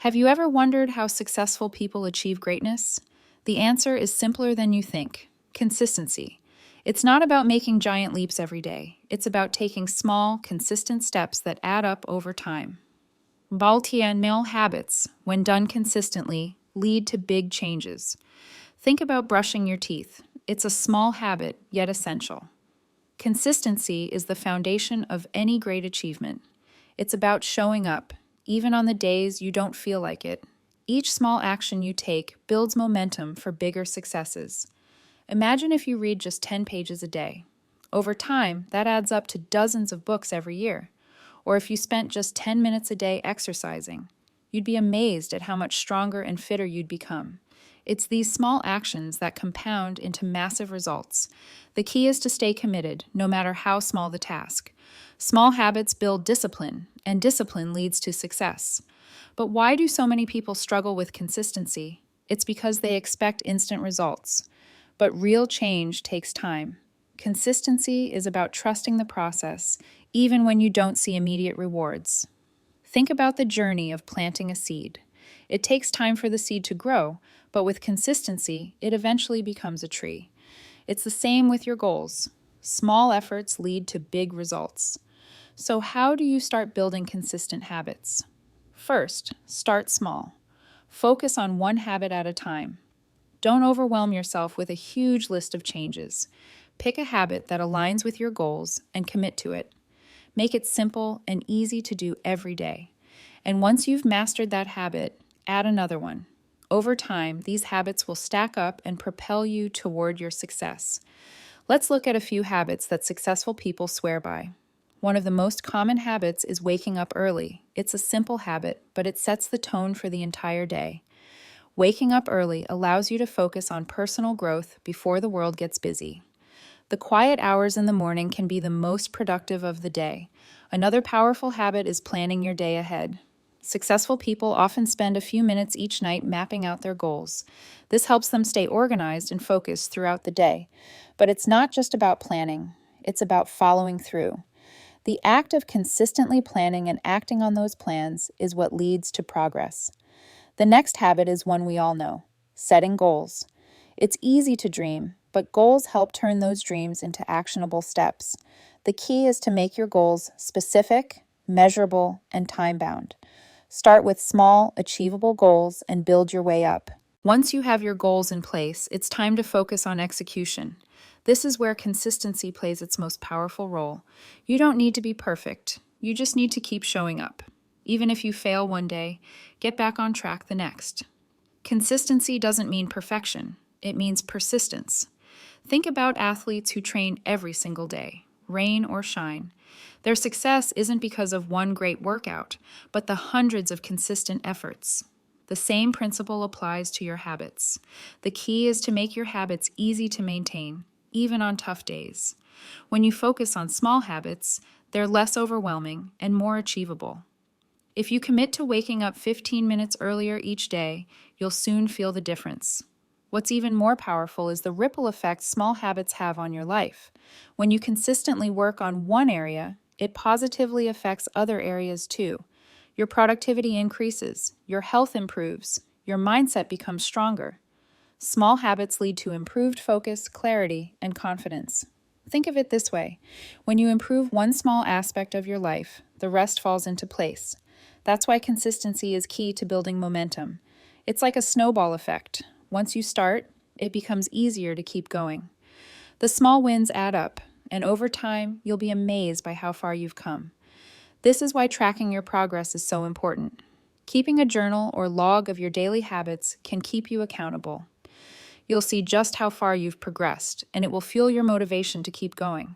Have you ever wondered how successful people achieve greatness? The answer is simpler than you think: consistency. It's not about making giant leaps every day, it's about taking small, consistent steps that add up over time. Baltianmel habits, when done consistently, lead to big changes. Think about brushing your teeth. It's a small habit, yet essential. Consistency is the foundation of any great achievement. It's about showing up, even on the days you don't feel like it. Each small action you take builds momentum for bigger successes. Imagine if you read just 10 pages a day. Over time, that adds up to dozens of books every year. Or if you spent just 10 minutes a day exercising, you'd be amazed at how much stronger and fitter you'd become. It's these small actions that compound into massive results. The key is to stay committed, no matter how small the task. Small habits build discipline, and discipline leads to success. But why do so many people struggle with consistency? It's because they expect instant results. But real change takes time. Consistency is about trusting the process, even when you don't see immediate rewards. Think about the journey of planting a seed. It takes time for the seed to grow, but with consistency, it eventually becomes a tree. It's the same with your goals. Small efforts lead to big results. So, how do you start building consistent habits? First, start small. Focus on one habit at a time. Don't overwhelm yourself with a huge list of changes. Pick a habit that aligns with your goals and commit to it. Make it simple and easy to do every day. And once you've mastered that habit, add another one. Over time, these habits will stack up and propel you toward your success. Let's look at a few habits that successful people swear by. One of the most common habits is waking up early. It's a simple habit, but it sets the tone for the entire day. Waking up early allows you to focus on personal growth before the world gets busy. The quiet hours in the morning can be the most productive of the day. Another powerful habit is planning your day ahead. Successful people often spend a few minutes each night mapping out their goals. This helps them stay organized and focused throughout the day. But it's not just about planning, it's about following through. The act of consistently planning and acting on those plans is what leads to progress. The next habit is one we all know: setting goals. It's easy to dream, but goals help turn those dreams into actionable steps. The key is to make your goals specific, measurable, and time-bound. Start with small, achievable goals and build your way up. Once you have your goals in place, it's time to focus on execution. This is where consistency plays its most powerful role. You don't need to be perfect. You just need to keep showing up. Even if you fail one day, get back on track the next. Consistency doesn't mean perfection. It means persistence. Think about athletes who train every single day, rain or shine. Their success isn't because of one great workout, but the hundreds of consistent efforts. The same principle applies to your habits. The key is to make your habits easy to maintain, even on tough days. When you focus on small habits, they're less overwhelming and more achievable. If you commit to waking up 15 minutes earlier each day, you'll soon feel the difference. What's even more powerful is the ripple effect small habits have on your life. When you consistently work on one area, it positively affects other areas too. Your productivity increases, your health improves, your mindset becomes stronger. Small habits lead to improved focus, clarity, and confidence. Think of it this way: when you improve one small aspect of your life, the rest falls into place. That's why consistency is key to building momentum. It's like a snowball effect. Once you start, it becomes easier to keep going. The small wins add up, and over time, you'll be amazed by how far you've come. This is why tracking your progress is so important. Keeping a journal or log of your daily habits can keep you accountable. You'll see just how far you've progressed, and it will fuel your motivation to keep going.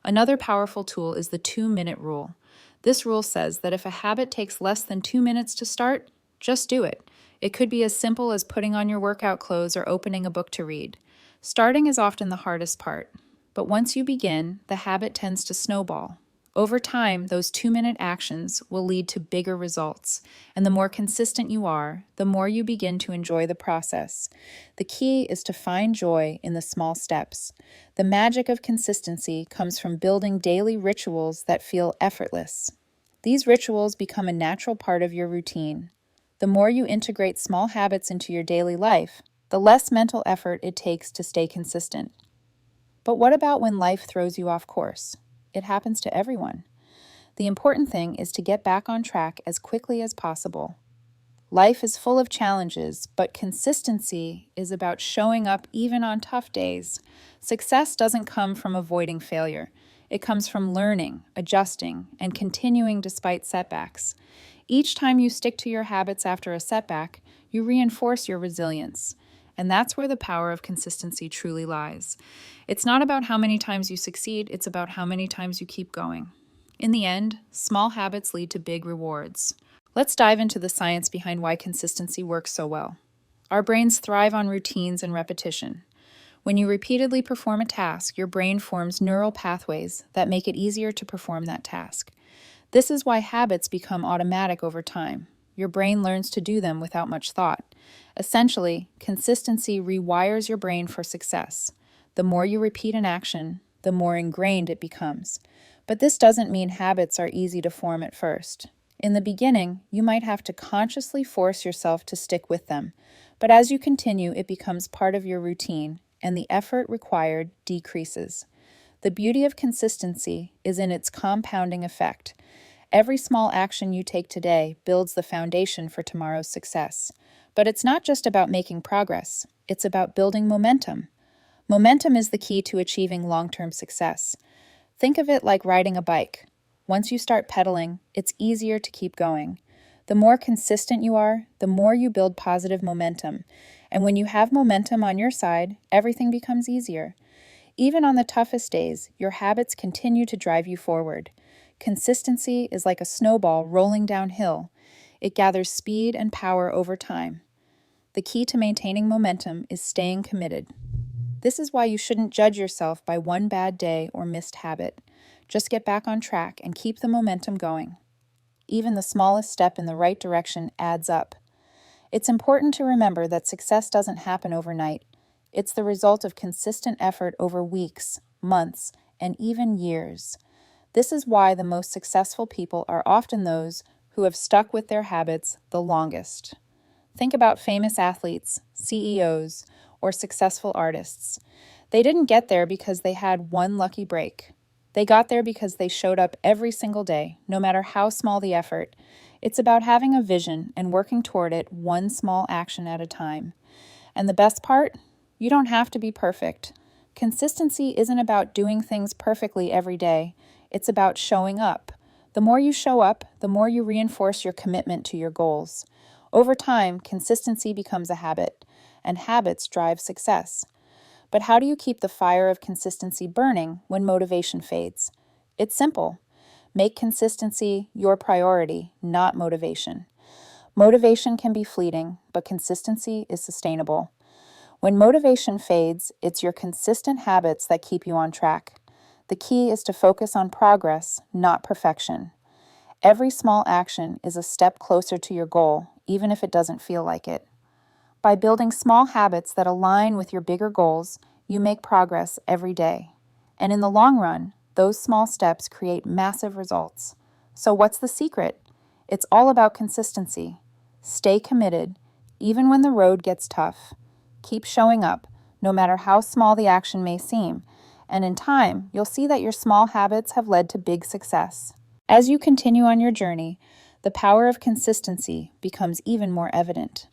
Another powerful tool is the 2-minute rule. This rule says that if a habit takes less than 2 minutes to start, just do it. It could be as simple as putting on your workout clothes or opening a book to read. Starting is often the hardest part, but once you begin, the habit tends to snowball. Over time, those 2-minute actions will lead to bigger results, and the more consistent you are, the more you begin to enjoy the process. The key is to find joy in the small steps. The magic of consistency comes from building daily rituals that feel effortless. These rituals become a natural part of your routine. The more you integrate small habits into your daily life, the less mental effort it takes to stay consistent. But what about when life throws you off course? It happens to everyone. The important thing is to get back on track as quickly as possible. Life is full of challenges, but consistency is about showing up even on tough days. Success doesn't come from avoiding failure. It comes from learning, adjusting, and continuing despite setbacks. Each time you stick to your habits after a setback, you reinforce your resilience. And that's where the power of consistency truly lies. It's not about how many times you succeed, it's about how many times you keep going. In the end, small habits lead to big rewards. Let's dive into the science behind why consistency works so well. Our brains thrive on routines and repetition. When you repeatedly perform a task, your brain forms neural pathways that make it easier to perform that task. This is why habits become automatic over time. Your brain learns to do them without much thought. Essentially, consistency rewires your brain for success. The more you repeat an action, the more ingrained it becomes. But this doesn't mean habits are easy to form at first. In the beginning, you might have to consciously force yourself to stick with them, but as you continue, it becomes part of your routine, and the effort required decreases. The beauty of consistency is in its compounding effect. Every small action you take today builds the foundation for tomorrow's success. But it's not just about making progress, it's about building momentum. Momentum is the key to achieving long-term success. Think of it like riding a bike. Once you start pedaling, it's easier to keep going. The more consistent you are, the more you build positive momentum. And when you have momentum on your side, everything becomes easier. Even on the toughest days, your habits continue to drive you forward. Consistency is like a snowball rolling downhill. It gathers speed and power over time. The key to maintaining momentum is staying committed. This is why you shouldn't judge yourself by one bad day or missed habit. Just get back on track and keep the momentum going. Even the smallest step in the right direction adds up. It's important to remember that success doesn't happen overnight. It's the result of consistent effort over weeks, months, and even years. This is why the most successful people are often those who have stuck with their habits the longest. Think about famous athletes, CEOs, or successful artists. They didn't get there because they had one lucky break. They got there because they showed up every single day, no matter how small the effort. It's about having a vision and working toward it one small action at a time. And the best part? You don't have to be perfect. Consistency isn't about doing things perfectly every day. It's about showing up. The more you show up, the more you reinforce your commitment to your goals. Over time, consistency becomes a habit, and habits drive success. But how do you keep the fire of consistency burning when motivation fades? It's simple. Make consistency your priority, not motivation. Motivation can be fleeting, but consistency is sustainable. When motivation fades, it's your consistent habits that keep you on track. The key is to focus on progress, not perfection. Every small action is a step closer to your goal, even if it doesn't feel like it. By building small habits that align with your bigger goals, you make progress every day. And in the long run, those small steps create massive results. So what's the secret? It's all about consistency. Stay committed, even when the road gets tough. Keep showing up, no matter how small the action may seem. And in time, you'll see that your small habits have led to big success. As you continue on your journey, the power of consistency becomes even more evident.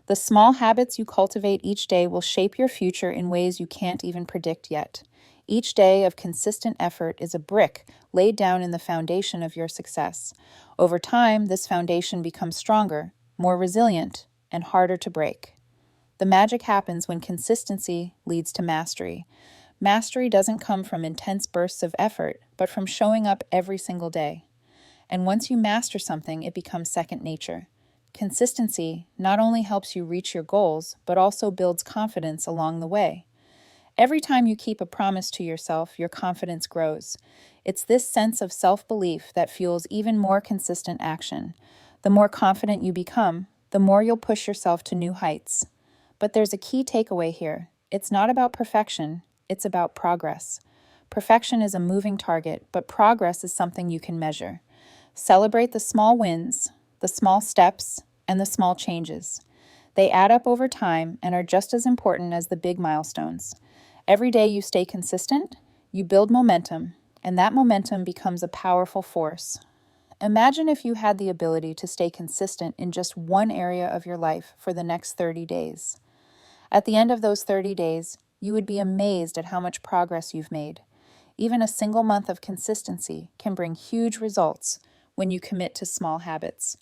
The small habits you cultivate each day will shape your future in ways you can't even predict yet. Each day of consistent effort is a brick laid down in the foundation of your success. Over time, this foundation becomes stronger, more resilient, and harder to break. The magic happens when consistency leads to mastery. Mastery doesn't come from intense bursts of effort, but from showing up every single day. And once you master something, it becomes second nature. Consistency not only helps you reach your goals, but also builds confidence along the way. Every time you keep a promise to yourself, your confidence grows. It's this sense of self-belief that fuels even more consistent action. The more confident you become, the more you'll push yourself to new heights. But there's a key takeaway here. It's not about perfection, it's about progress. Perfection is a moving target, but progress is something you can measure. Celebrate the small wins, the small steps, and the small changes. They add up over time and are just as important as the big milestones. Every day you stay consistent, you build momentum, and that momentum becomes a powerful force. Imagine if you had the ability to stay consistent in just one area of your life for the next 30 days. At the end of those 30 days, you would be amazed at how much progress you've made. Even a single month of consistency can bring huge results when you commit to small habits.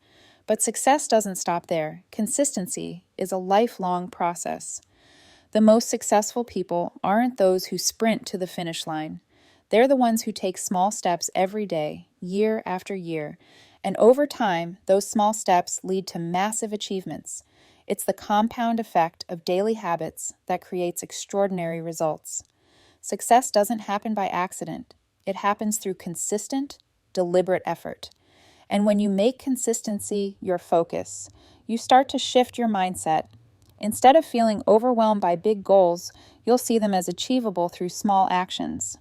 But success doesn't stop there. Consistency is a lifelong process. The most successful people aren't those who sprint to the finish line. They're the ones who take small steps every day, year after year, and over time, those small steps lead to massive achievements. It's the compound effect of daily habits that creates extraordinary results. Success doesn't happen by accident. It happens through consistent, deliberate effort. And when you make consistency your focus, you start to shift your mindset. Instead of feeling overwhelmed by big goals, you'll see them as achievable through small actions.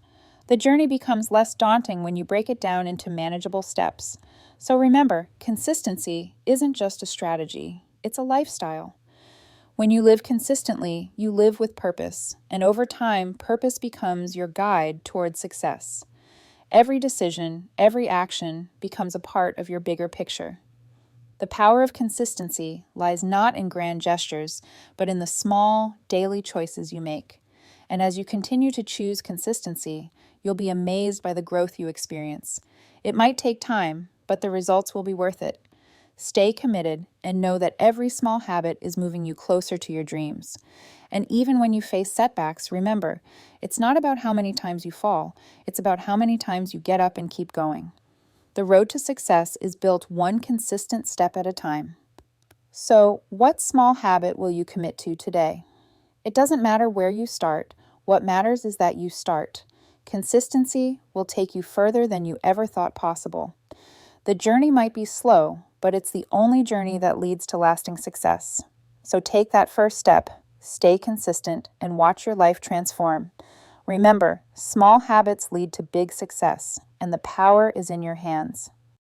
The journey becomes less daunting when you break it down into manageable steps. So remember, consistency isn't just a strategy, it's a lifestyle. When you live consistently, you live with purpose, and over time, purpose becomes your guide towards success. Every decision, every action becomes a part of your bigger picture. The power of consistency lies not in grand gestures, but in the small, daily choices you make. And as you continue to choose consistency, you'll be amazed by the growth you experience. It might take time, but the results will be worth it. Stay committed and know that every small habit is moving you closer to your dreams. And even when you face setbacks, remember, it's not about how many times you fall, it's about how many times you get up and keep going. The road to success is built one consistent step at a time. So, what small habit will you commit to today? It doesn't matter where you start. What matters is that you start. Consistency will take you further than you ever thought possible. The journey might be slow, but it's the only journey that leads to lasting success. So take that first step, stay consistent, and watch your life transform. Remember, small habits lead to big success, and the power is in your hands.